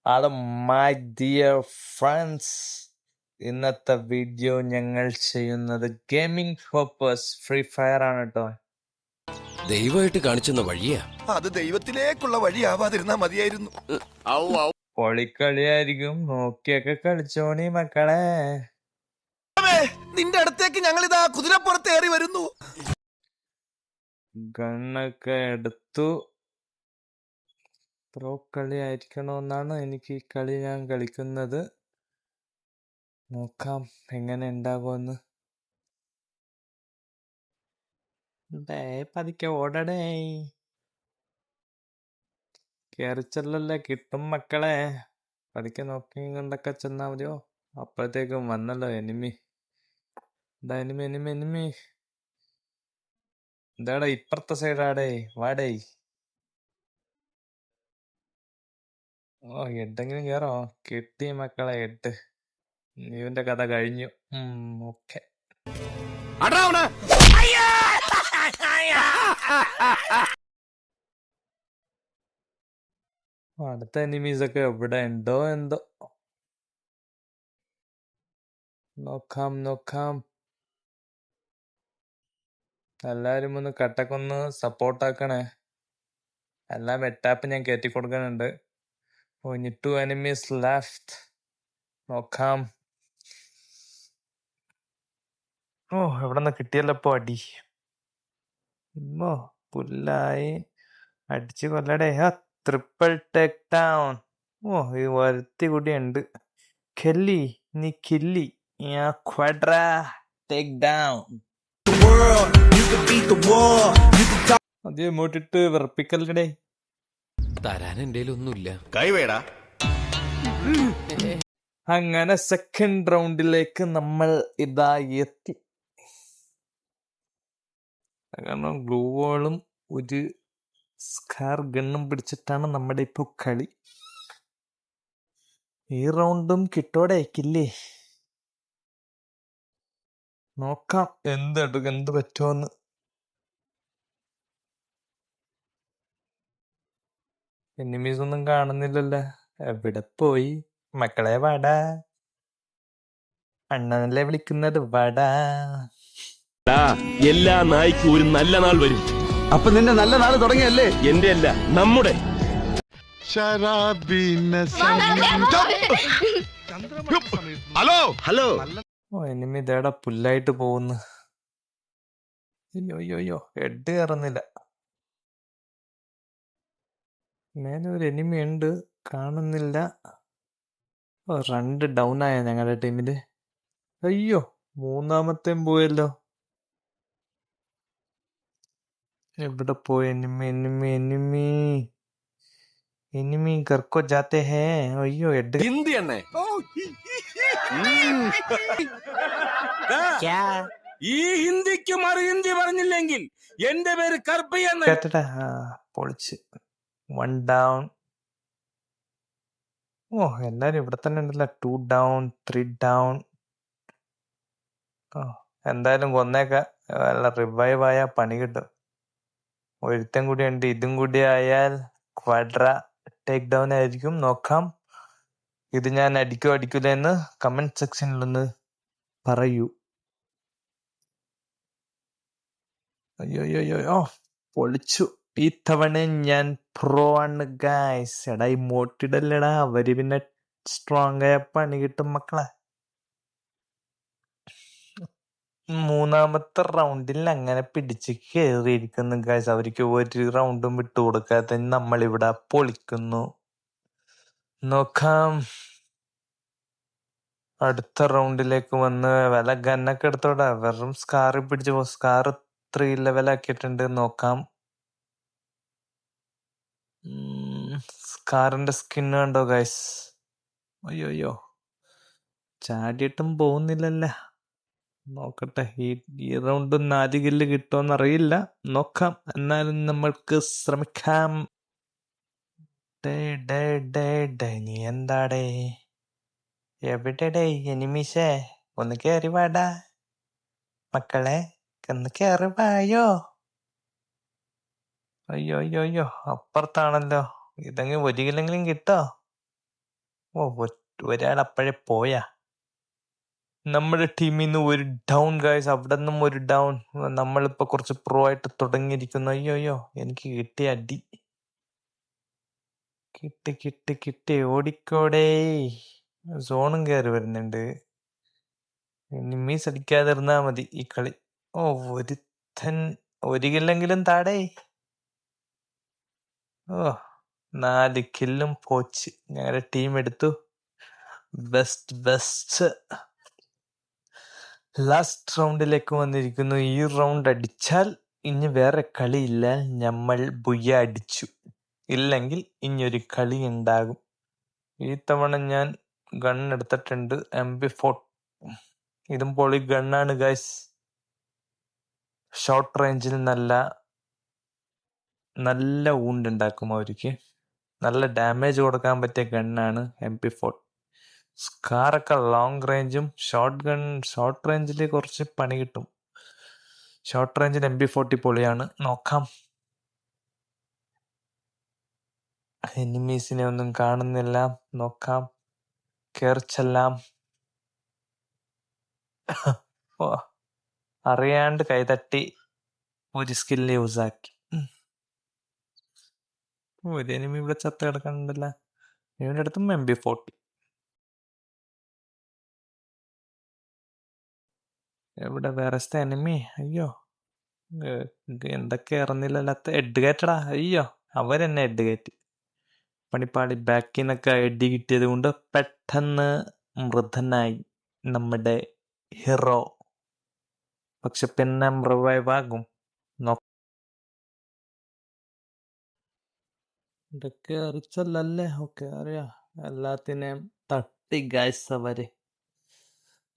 Hello my dear friends, ഇന്നത്തെ video ഞങ്ങൾ ചെയ്യുന്നത് ഗെയിമിംഗ് പർപ്പസ് ഫ്രീ ഫയർ ആണ് കേട്ടോ. ദൈവമായിട്ട് കാണിച്ചെന്ന വഴിയാ. അത് ദൈവത്തിലേക്കുള്ള വഴിയാവാതിരുന്നാ മതിയായിരുന്നു. പൊളിക്കളിയായിരിക്കും, നോക്കിയൊക്കെ കളിച്ചോണി മക്കളെ. നിന്റെ അടുത്തേക്ക് ഞങ്ങൾ ഇതാ കുതിരപ്പുറത്ത് ഏറി വരുന്നു. ഗണ്ണൊക്കെ എടുത്തു. പ്രോ കളി ആയിരിക്കണമെന്നാണ് എനിക്ക് ഈ കളി ഞാൻ കളിക്കുന്നത്. നോക്കാം എങ്ങനെ ഉണ്ടാകുമെന്ന്. പതുക്കെ ഓടടേ, കേറിച്ചല്ലല്ലേ കിട്ടും മക്കളെ. പതുക്കെ നോക്കി കൊണ്ടൊക്കെ ചെന്നാ മതിയോ. അപ്പോഴത്തേക്കും വന്നല്ലോ എനിമി. എന്താ എനിമി എനിമി എനിമി എന്താടാ ഇപ്പുറത്തെ സൈഡാടേ, വാടേ. ഓ, എട്ടെങ്കിലും കേറോ. കിട്ടി മക്കളെ, 8. ഇവന്റെ കഥ കഴിഞ്ഞു. ഓക്കെ. അടുത്ത എനിമീസ് ഒക്കെ എവിടെ ഉണ്ടോ എന്തോ. നോക്കാം. എല്ലാരും ഒന്ന് കട്ടക്കൊന്ന് സപ്പോർട്ടാക്കണേ. എല്ലാം വെട്ടാപ്പ് ഞാൻ കയറ്റി കൊടുക്കുന്നുണ്ട്. ഇനി 2 enemies left. നോക്കാം. ഓ, എവിടെ നിന്ന് കിട്ടിയല്ലപ്പോ അടി. പുല്ലായി അടിച്ചു കൊല്ലടേ. Triple take down. ഓ, ഈ വരുത്തി കൂടി ഉണ്ട്. കെല്ലി നീ കില്ലി. ക്വാഡ്രാ ടേക്ക് ഡൗൺ. അതേ മോട്ടിട്ട് വിറപ്പിക്കല്ലേ. തരാൻ എന്റെ ഒന്നുമില്ല. കൈവേടാ. അങ്ങനെ സെക്കൻഡ് റൗണ്ടിലേക്ക് നമ്മൾ ഇതാ എത്തി. കാരണം ഗ്ലൂ വാളും ഒരു സ്കാർ ഗണ്ണും പിടിച്ചിട്ടാണ് നമ്മുടെ ഇപ്പൊ കളി. ഈ റൗണ്ടും കിട്ടോടെ കില്ലേ. നോക്കാം എന്ത് പറ്റുമെന്ന്. എനിമീസ് ഒന്നും കാണുന്നില്ലല്ലോ. എവിടെ പോയി മക്കളെ? വാടാ, അണ്ണനല്ലേ വിളിക്കുന്നത്. വാടാ. എല്ലാ നായ്ക്കും ഒരു നല്ല നാൾ വരും. അപ്പൊ നിന്റെ നല്ല നാള് തുടങ്ങിയല്ലേ? എന്റെ അല്ല, നമ്മുടെ. ഹലോ. ഓ, എനിമി ഇതേടാ പുല്ലായിട്ട് പോകുന്നു. അയ്യോ ഹെഡ് കയറുന്നില്ല. മേലെ ഒരു എനിമി ഉണ്ട്, കാണുന്നില്ല. 2 ഡൗൺ ആയ ഞങ്ങളുടെ ടീമില്. അയ്യോ, 3ാമത്തെയും പോയല്ലോ. എവിടെ പോയി എനിമി കർക്കോ ജാത്തെ ഹേ. അയ്യോ, ഹെഡ്. ഹിന്ദി എണ്ണേ. ഈ ഹിന്ദിക്ക് മറു ഹിന്ദി പറഞ്ഞില്ലെങ്കിൽ എന്റെ പേര് കർപ്പയെന്ന്. കേട്ടടാ, പൊളിച്ച്. 1 ഡൗൺ. ഓ, എല്ലാരും ഇവിടെ തന്നെ ഉണ്ടല്ലോ. 2 ഡൗൺ, 3 ഡൗൺ. ഓ, എന്തായാലും കൊന്നേക്ക. വല്ല റിവൈവ് ആയാൽ പണി കിട്ടും. ഒരുത്തം കൂടി ഉണ്ട്. ഇതും കൂടി ആയാൽ ക്വാഡ്ര ടേക്ക് ഡൗൺ ആയിരിക്കും. നോക്കാം. ഇത് ഞാൻ അടിക്കൂല എന്ന് കമന്റ് സെക്ഷനിലൊന്ന് പറയൂ. അയ്യോ പൊളിച്ചു. ഈ തവണ ഞാൻ പ്രോ ആണ് ഗൈസ്. എടാ ഈ മോട്ടിടല്ലടാ, അവര് പിന്നെ സ്ട്രോങ് ആയ പണി കിട്ടും മക്കളെ. 3ാമത്തെ റൗണ്ടിൽ അങ്ങനെ പിടിച്ച് കേറിയിരിക്കുന്നു ഗൈസ്. അവർക്ക് ഒരു റൗണ്ടും വിട്ടു കൊടുക്കാതെ നമ്മളിവിടെ പൊളിക്കുന്നു. നോക്കാം. അടുത്ത റൗണ്ടിലേക്ക് വന്ന് വില ഗന്നൊക്കെ എടുത്തോടാ. വെറും സ്കാർ പിടിച്ച് സ്കാർ 3 ലെവൽ ആക്കിയിട്ടുണ്ട്. നോക്കാം. സ്കാറിന്റെ സ്കിൻ കണ്ടോ ഗൈസ്. അയ്യോ ചാടിയിട്ടും പോകുന്നില്ലല്ല. നോക്കട്ടെ, ഈ റൗണ്ട് 4 കില്ല് കിട്ടുമെന്നറിയില്ല. നോക്കാം, എന്നാലും നമ്മൾക്ക് ശ്രമിക്കാം. നീ എന്താടേ? എവിടെ എനിമീസേ? ഒന്ന് കേറി വാടാ മക്കളെ, ഒന്ന് കേറി വായോ. അയ്യോ അപ്പുറത്താണല്ലോ. ഇതെങ്കിൽ 1 കില്ലെങ്കിലും കിട്ടോ. ഒരാൾ അപ്പോഴേ പോയാ. നമ്മുടെ ടീമിൽ നിന്ന് ഒരു ഡൗൺ ഗൈസ്, അവിടെ നിന്നും ഒരു ഡൗൺ. നമ്മളിപ്പോ കുറച്ച് പ്രോ ആയിട്ട് തുടങ്ങിയിരിക്കുന്നു. അയ്യോ എനിക്ക് കിട്ടിയ അടി. കിട്ടി ഓടിക്കോടേ. സോണും കയറി വരുന്നുണ്ട്. എനിമീസ് അടിക്കാതിരുന്നാ മതി ഈ കളി. ഒരുത്തൻ ഒരു കില്ലെങ്കിലും താടേ. 4 കില്ലും പോച്ച്. ഞങ്ങളുടെ ടീം എടുത്തു. ബെസ്റ്റ് ലാസ്റ്റ് റൗണ്ടിലേക്ക് വന്നിരിക്കുന്നു. ഈ റൗണ്ട് അടിച്ചാൽ ഇനി വേറെ കളിയില്ല. നമ്മൾ ബുയ്യ അടിച്ചു. ഇല്ലെങ്കിൽ ഇനിയൊരു കളി ഉണ്ടാകും. ഈ തവണ ഞാൻ ഗൺ എടുത്തിട്ടുണ്ട്, MP4. ഇതും പൊളി ഗണ്ണാണ് ഗൈസ്. ഷോർട്ട് റേഞ്ചിൽ നല്ല ഊണ്ടുണ്ടാക്കും അവർക്ക്. നല്ല ഡാമേജ് കൊടുക്കാൻ പറ്റിയ ഗണ്ണാണ് MP4. സ്കാറൊക്കെ ലോങ് റേഞ്ചും ഷോർട്ട് റേഞ്ചിൽ കുറച്ച് പണി കിട്ടും. ഷോർട്ട് റേഞ്ചിൽ MP40 പൊളിയാണ്. നോക്കാം. എനിമീസിനെ ഒന്നും കാണുന്നില്ല. നോക്കാം. കേറിച്ചെല്ലാം. അറിയാണ്ട് കൈതട്ടി ഒരു സ്കില്ല് യൂസാക്കി. ഒരു എനിമി ഇവിടെ ചത്ത് കിടക്കണ്ടല്ല. ഇവന്റെ അടുത്തും MP40. എവിടെ വേറെത്തെ എനിമി? അയ്യോ, എന്തൊക്കെ ഇറന്നില്ലല്ലോ. ഹെഡ് കയറ്റടാ. അയ്യോ, അവരെന്നെ ഹെഡ് കയറ്റി. പണിപ്പാടി. ബാക്കിൽ നിന്നൊക്കെ ഹെഡ് കിട്ടിയത് കൊണ്ട് പെട്ടെന്ന് മൃതനായി നമ്മുടെ ഹീറോ. പക്ഷെ പിന്നെ റിവൈവ് ആകും. ഇതൊക്കെ അറിച്ചല്ലേ? ഓക്കെ, അറിയാം. എല്ലാത്തിനെയും തട്ടി ഗൈസ് അവര്.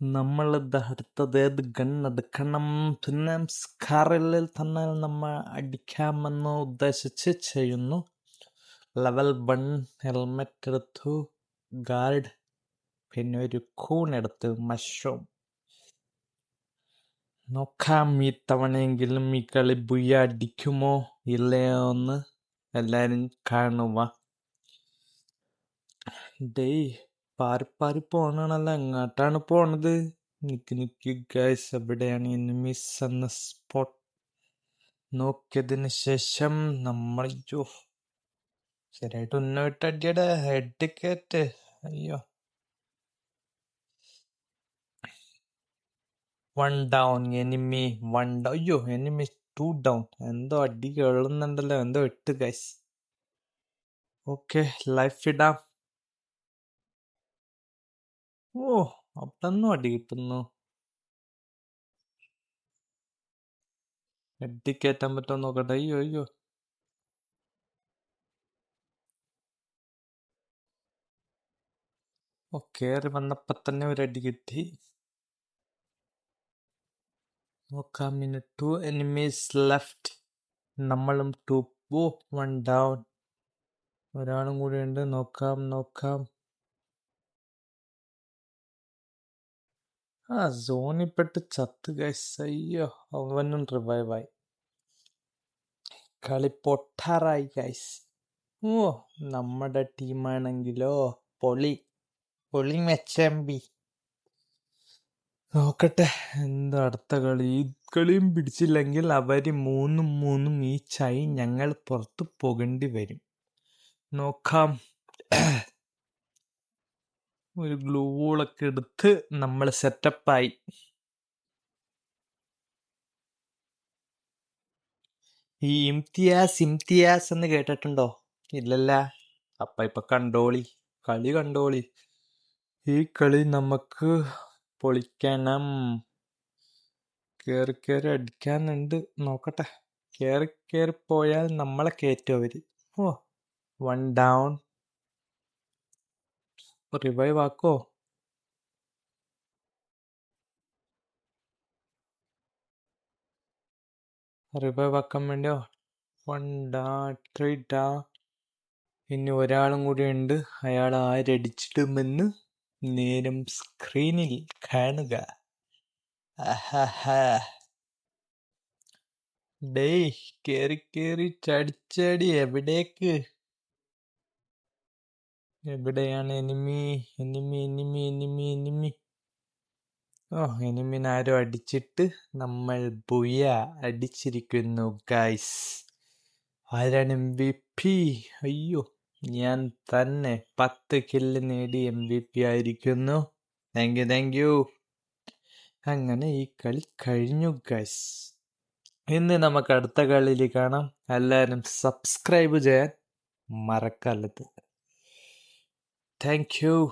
നമ്മളിത് അടുത്തത് ഏത് ഗണ്ണെടുക്കണം? പിന്നെ സ്കാറിൽ തന്നെ നമ്മൾ അടിക്കാമെന്ന് ഉദ്ദേശിച്ച് ചെയ്യുന്നു. ലെവൽ 1 ഹെൽമെറ്റ് എടുത്തു, ഗാർഡ്, പിന്നെ ഒരു കൂൺ എടുത്തു, മഷ്റൂം. നോക്കാം ഈ തവണയെങ്കിലും ഈ കളി ബുയ്യ അടിക്കുമോ ഇല്ലയോ എന്ന് എല്ലാരും കാണുക. ഡേയ്, പാറി പോണല്ല. എങ്ങോട്ടാണ് പോണത്? നിക്ക് ഗൈസ്, എവിടെയാണ് എനിമീസ് എന്ന സ്പോട്ട് നോക്കിയതിന് ശേഷം നമ്മൾ ശരിയായിട്ട് ഉന്നവിട്ട് അടിയടെ ഹെഡ് കയറ്റ്. അയ്യോ, 1 ഡൗൺ. Enemy 1 down. അയ്യോ, എനിമി 2 ഡൗൺ. എന്തോ അടി കേളുന്നുണ്ടല്ലോ. എന്തോ 8 ഗൈസ്. ഓക്കെ, ലൈഫ് ഇടാം. അവിടെന്നും അടി കിട്ടുന്നു. ഹെഡ് കയറ്റാൻ പറ്റുമോ നോക്കട്ടെ. അയ്യോ, കേറി വന്നപ്പോ തന്നെ ഒരു അടി കിട്ടി. നോക്കാം. 2 enemies ലെഫ്റ്റ്. നമ്മളും 2. 1 ഡൗൺ. ഒരാളും കൂടി ഉണ്ട്. നോക്കാം. സോണിപ്പെട്ട് ചത്ത് ഗൈസ്. അയ്യോ, അവനും റിവൈവായി. കളി പൊട്ടാറായി ഗൈസ്. നമ്മുടെ ടീമാണെങ്കിലോ പൊളി മെച്ചമ്പി. നോക്കട്ടെ എന്താ അടുത്ത കളി. ഈ കളിയും പിടിച്ചില്ലെങ്കിൽ അവര് 3-3 ഈച്ചായി ഞങ്ങൾ പുറത്തു പോകേണ്ടി വരും. നോക്കാം. ഒരു ഗ്ലൂവോളൊക്കെ എടുത്ത് നമ്മൾ സെറ്റപ്പായി. ഈ ഇംതിയാസ് എന്ന് കേട്ടിട്ടുണ്ടോ? ഇല്ലല്ല. ഇപ്പൊ കളി കണ്ടോളി. ഈ കളി നമുക്ക് പൊളിക്കണം. കേറി അടിക്കാനുണ്ട്. നോക്കട്ടെ. കേറി പോയാൽ നമ്മളെ കയറ്റും അവര്. 1 ഡൗൺ. റിവൈവ് ആക്കോ? റിവൈവ് ആക്കാൻ വേണ്ടിയോ? 1 ഡൗൺ, 3 ഡൗൺ. ഇനി ഒരാളും കൂടി ഉണ്ട്. അയാൾ ആരടിച്ചിടുമെന്ന് നേരം സ്ക്രീനിൽ കാണുക. ഡേയ്, കേറി ചാടി എവിടേക്ക്? എവിടെയാണ് enemy? Enemy enemy enemy enemy. ഓ, എനിമിനെ ആരോ അടിച്ചിട്ട് നമ്മൾ ബുയ അടിച്ചിരിക്കുന്നു ഗൈസ്. ആരാണ് MVP? അയ്യോ, ഞാൻ തന്നെ 10 കില്ല് നേടി MVP ആയിരിക്കുന്നു. Thank you. അങ്ങനെ ഈ കളി കഴിഞ്ഞു ഗൈസ്. ഇന്ന് നമുക്ക് അടുത്ത കളിയിൽ കാണാം. എല്ലാവരും സബ്സ്ക്രൈബ് ചെയ്യാൻ മറക്കരുത്. Thank you.